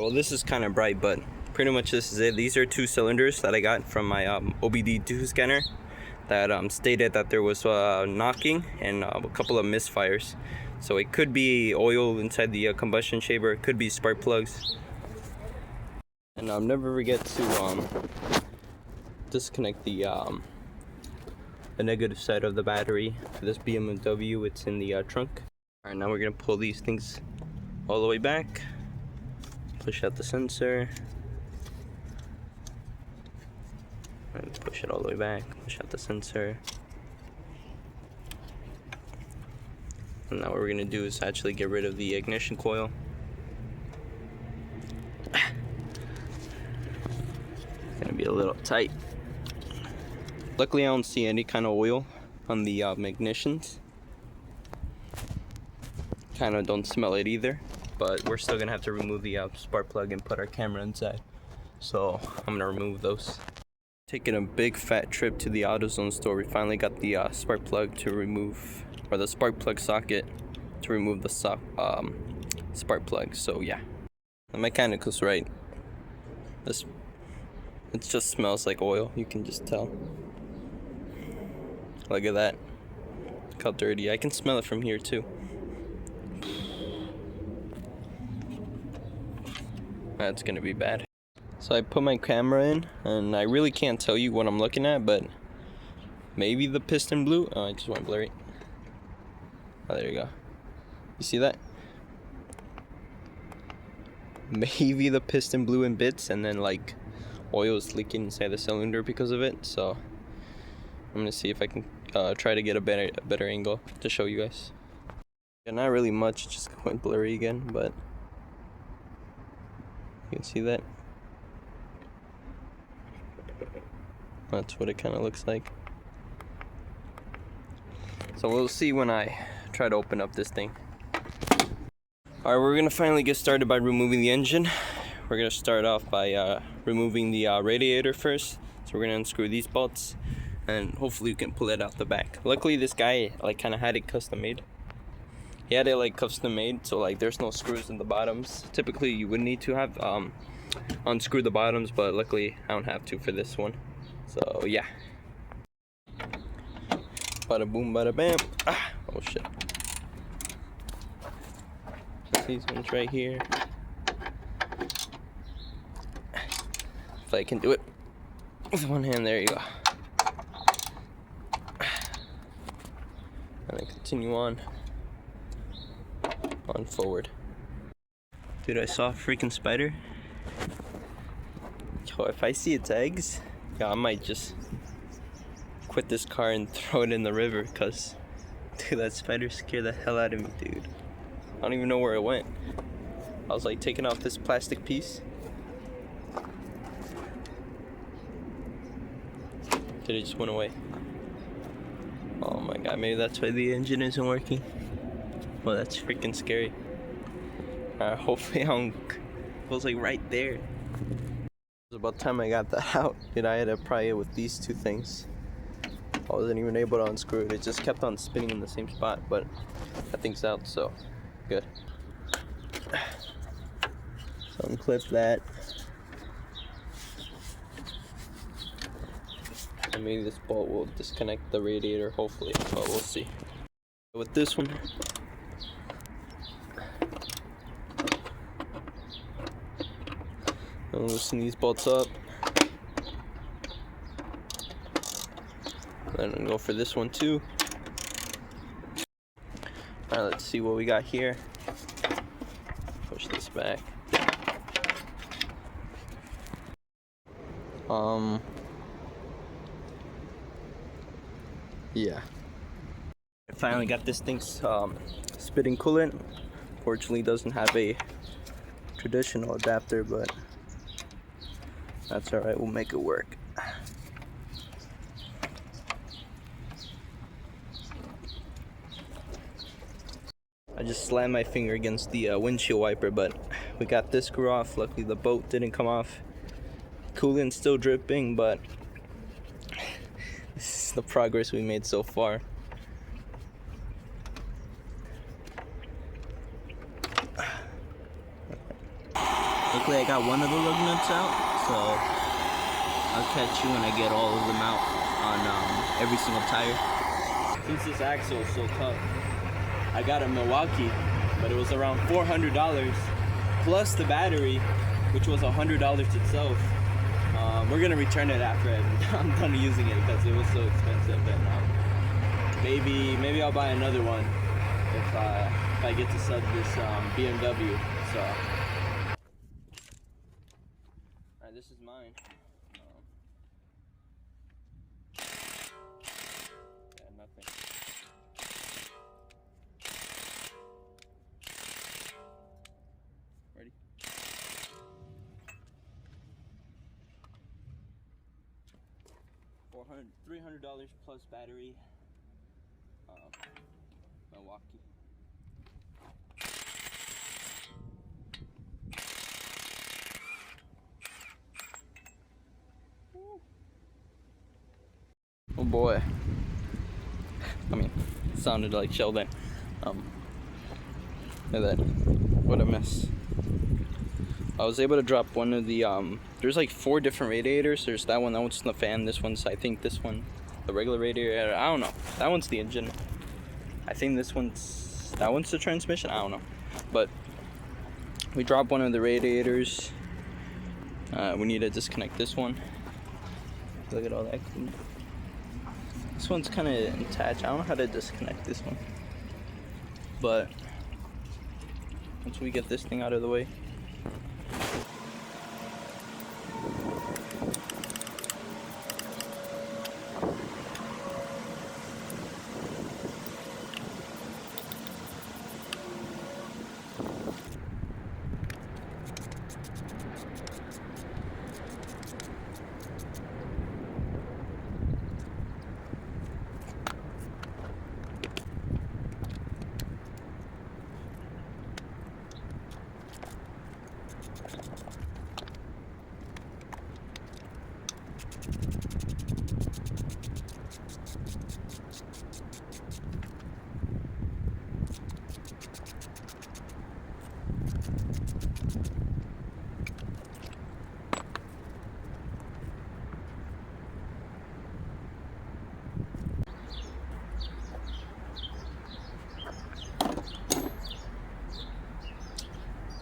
Well, this is kind of bright, but pretty much this is it. These are 2 cylinders that I got from my OBD2 scanner that stated that there was knocking and a couple of misfires. So it could be oil inside the combustion chamber, it could be spark plugs. And never forget to disconnect the negative side of the battery for this BMW. It's in the trunk. Alright, now we're gonna pull these things all the way back. Push out the sensor. And push it all the way back. Push out the sensor. And now what we're gonna do is actually get rid of the ignition coil. It's gonna be a little tight. Luckily, I don't see any kind of oil on the ignitions. Kind of don't smell it either, but we're still gonna have to remove the spark plug and put our camera inside. So I'm gonna remove those. Taking a big fat trip to the AutoZone store, we finally got the spark plug to remove, or the spark plug socket to remove the spark plug. So yeah, the mechanic was right. It just smells like oil. You can just tell. Look at that. Look how dirty. I can smell it from here too. That's gonna be bad. So I put my camera in, and I really can't tell you what I'm looking at, but maybe the piston blew. Oh, I just went blurry. Oh, there you go. You see that? Maybe the piston blew in bits, and then like oil is leaking inside the cylinder because of it. So I'm gonna see if I can try to get a better angle to show you guys. Yeah, not really much, just went blurry again, but you can see that. That's what it kind of looks like. So we'll see when I try to open up this thing. Alright, we're gonna finally get started by removing the engine. We're gonna start off by removing the radiator first. So we're gonna unscrew these bolts, and hopefully we can pull it out the back. Luckily, this guy like kind of had it custom made. He had it like custom made, so like there's no screws in the bottoms. Typically, you would need to have unscrew the bottoms, but luckily I don't have to for this one. So yeah. Bada boom, bada bam. Ah, oh shit. These ones right here. If I can do it with one hand, there you go. And then continue on forward. Dude, I saw a freaking spider. Yo, if I see its eggs, yeah, I might just quit this car and throw it in the river, cause dude, that spider scared the hell out of me, dude. I don't even know where it went. I was like taking off this plastic piece. Dude, it just went away. Oh my god, maybe that's why the engine isn't working. Well, that's freaking scary. Hopefully I don't... It was like right there. It was about time I got that out. Dude, I had to pry it with these 2 things. I wasn't even able to unscrew it. It just kept on spinning in the same spot, but that thing's out, so good. So unclip that. And maybe this bolt will disconnect the radiator, hopefully, but we'll see. With this one, I'll loosen these bolts up. Then I'll go for this one too. Alright, let's see what we got here. Push this back. Yeah. I finally got this thing spitting coolant. Fortunately, doesn't have a traditional adapter, but that's alright, we'll make it work. I just slammed my finger against the windshield wiper, but we got this screw off. Luckily the bolt didn't come off. Coolant's still dripping, but this is the progress we made so far. Luckily I got one of the lug nuts out, so I'll catch you when I get all of them out on every single tire. Since this axle is so tough, I got a Milwaukee, but it was around $400 plus the battery, which was $100 itself. We're gonna return it after I'm done using it because it was so expensive, and maybe I'll buy another one if I get to sub this BMW. So, alright, this is mine. Yeah, nothing. Ready? $300 plus battery. Milwaukee. Woo. Oh boy. I mean, it sounded like Sheldon. Look at that. What a mess. I was able to drop one of the there's like 4 different radiators. There's that one's the fan, this one's, I think this one the regular radiator, I don't know. That one's the engine. I think that one's the transmission, I don't know. But we dropped one of the radiators. We need to disconnect this one. Look at all that. This one's kind of attached. I don't know how to disconnect this one. But once we get this thing out of the way.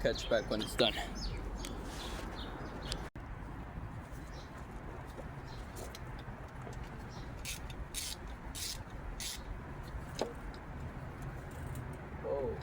Catch back when it's done. Whoa.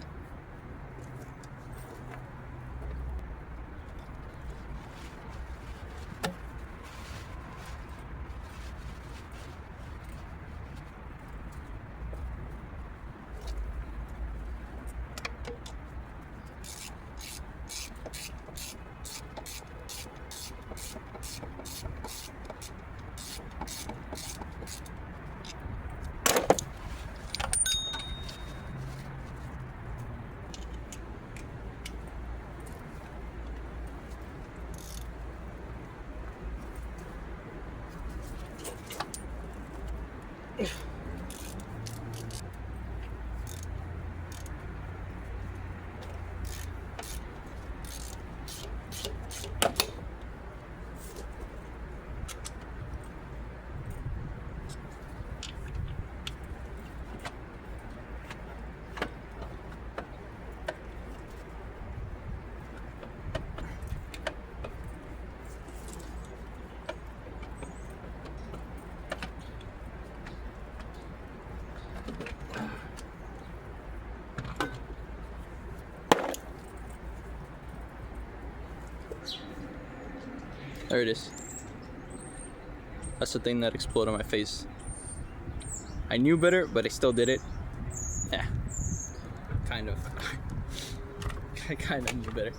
There it is. That's the thing that exploded on my face. I knew better, but I still did it. Yeah, kind of. I kind of knew better.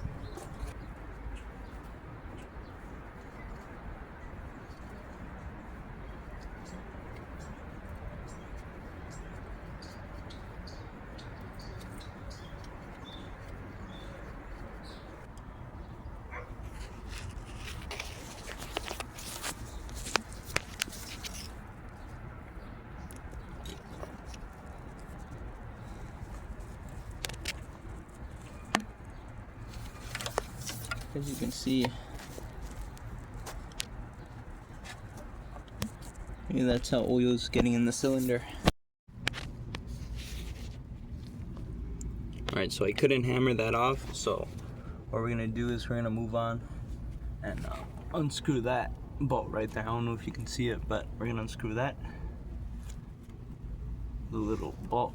as you can see, maybe that's how oil is getting in the cylinder. Alright, so I couldn't hammer that off, so what we're gonna do is we're gonna move on and unscrew that bolt right there. I don't know if you can see it, but we're gonna unscrew that. The little bolt.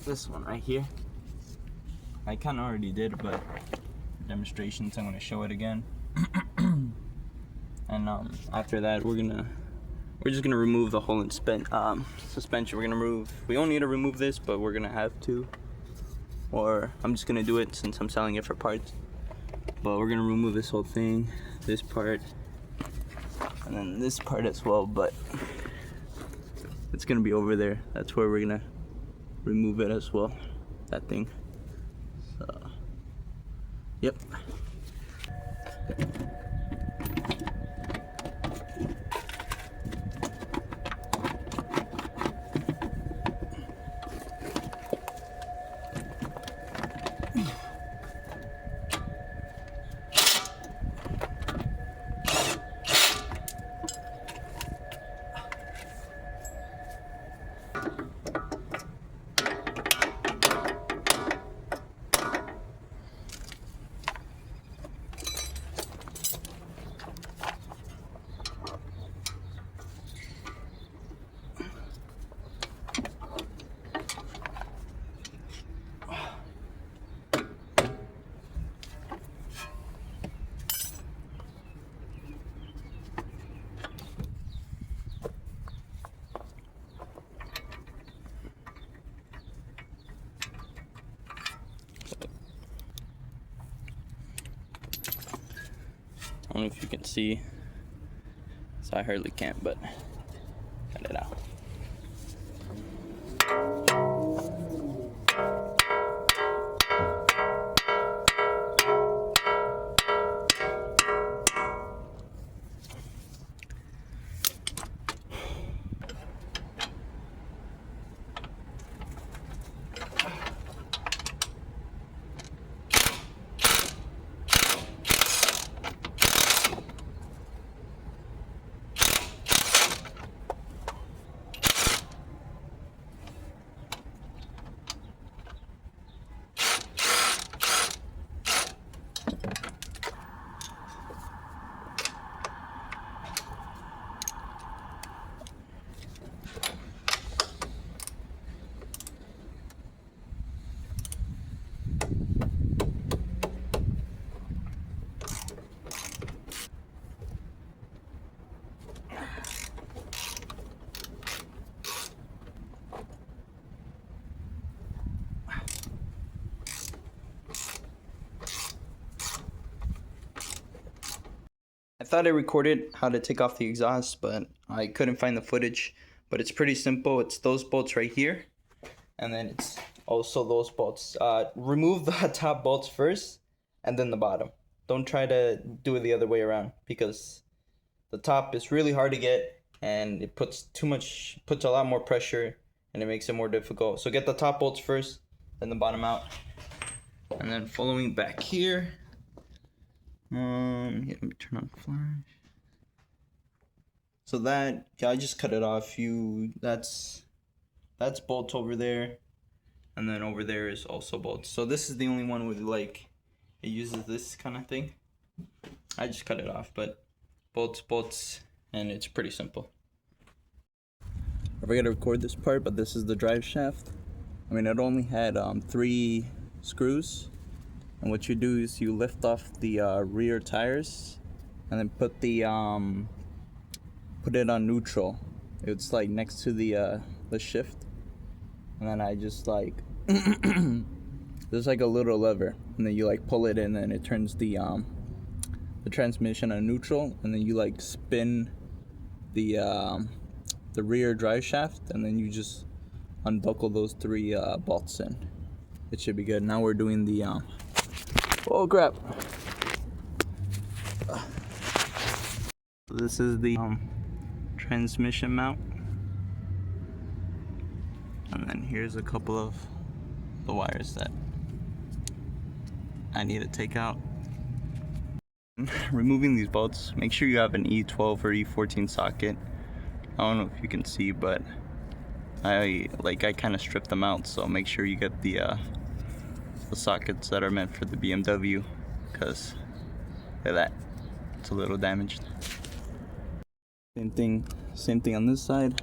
This one right here. I kind of already did, but for demonstrations, I'm gonna show it again. And after that, we're just gonna remove the whole suspension. We don't need to remove this, but we're gonna have to. Or I'm just gonna do it since I'm selling it for parts. But we're gonna remove this whole thing, this part, and then this part as well, but it's gonna be over there. That's where we're gonna remove it as well, that thing. So, yep. I don't know if you can see, so I hardly can't, but cut it out. I thought I recorded how to take off the exhaust, but I couldn't find the footage. But it's pretty simple. It's those bolts right here, and then it's also those bolts. Remove the top bolts first, and then the bottom. Don't try to do it the other way around, because the top is really hard to get, and it puts a lot more pressure, and it makes it more difficult. So get the top bolts first, then the bottom out, and then following back here. Let me turn on flash. So that, I just cut it off. That's bolts over there, and then over there is also bolts. So this is the only one with it uses this kind of thing. I just cut it off, but bolts, and it's pretty simple. I forgot to record this part, but this is the drive shaft. I mean, it only had 3 screws. And what you do is you lift off the rear tires, and then put it on neutral. It's like next to the shift, and then I just there's like a little lever, and then you pull it in, and it turns the transmission on neutral, and then you spin the rear drive shaft, and then you just unbuckle those 3 bolts in. It should be good. Now we're doing the oh crap. This is the transmission mount, and then here's a couple of the wires that I need to take out. Removing these bolts, make sure you have an E12 or E14 socket. I don't know if you can see, but I kind of stripped them out, so make sure you get the sockets that are meant for the BMW, because look at that, it's a little damaged. Same thing on this side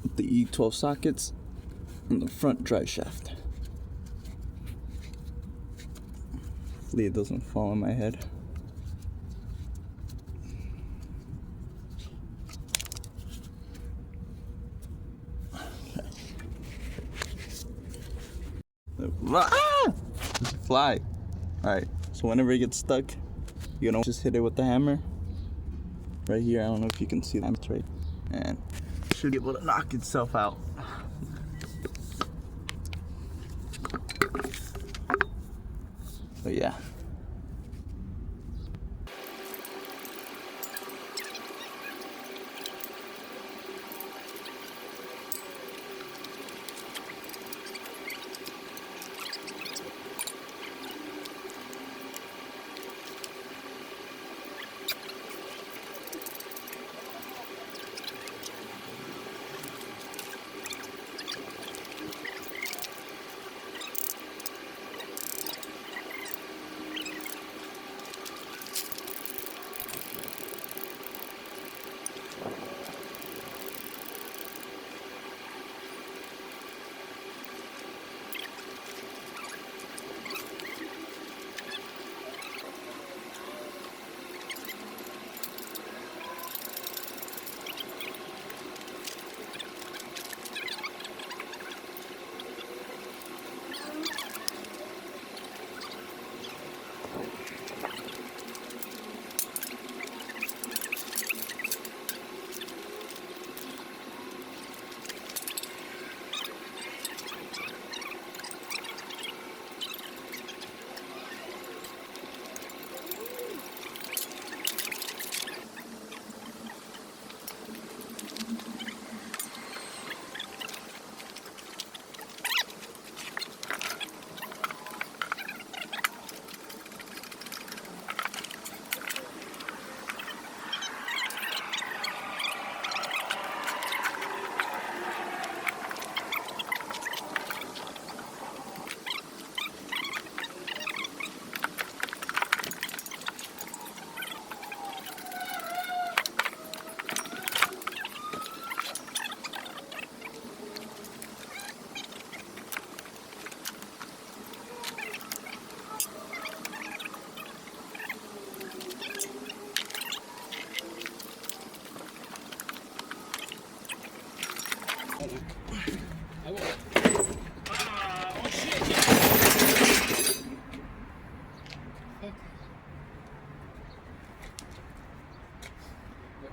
with the E12 sockets on the front drive shaft. Hopefully it doesn't fall on my head. Ah! It's a fly. Alright, so whenever it gets stuck, you know, just hit it with the hammer. Right here, I don't know if you can see that, it's right. And it should be able to knock itself out. But yeah.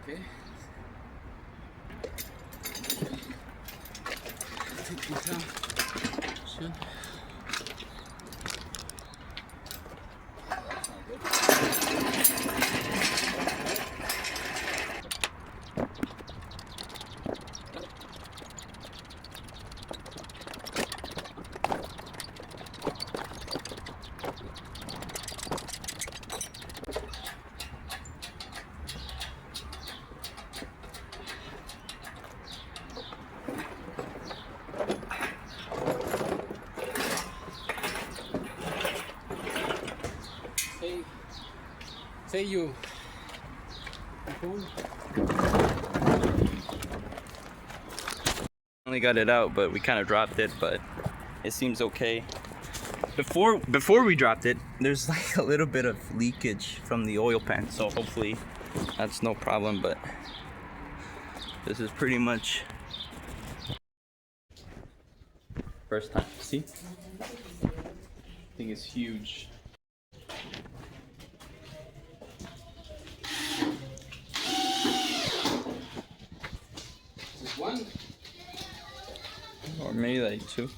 Okay. Take these out. Soon. Say you. Only got it out, but we kind of dropped it, but it seems okay. Before we dropped it, there's like a little bit of leakage from the oil pan, so hopefully that's no problem, but this is pretty much first time. See? Thing is huge. One. Or maybe like two.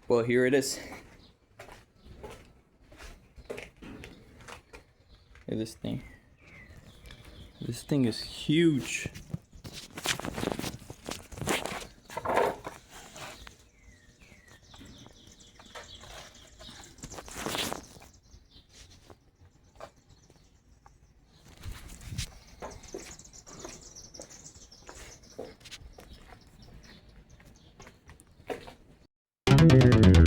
Well, here it is. Look at this thing. This thing is huge. Okay.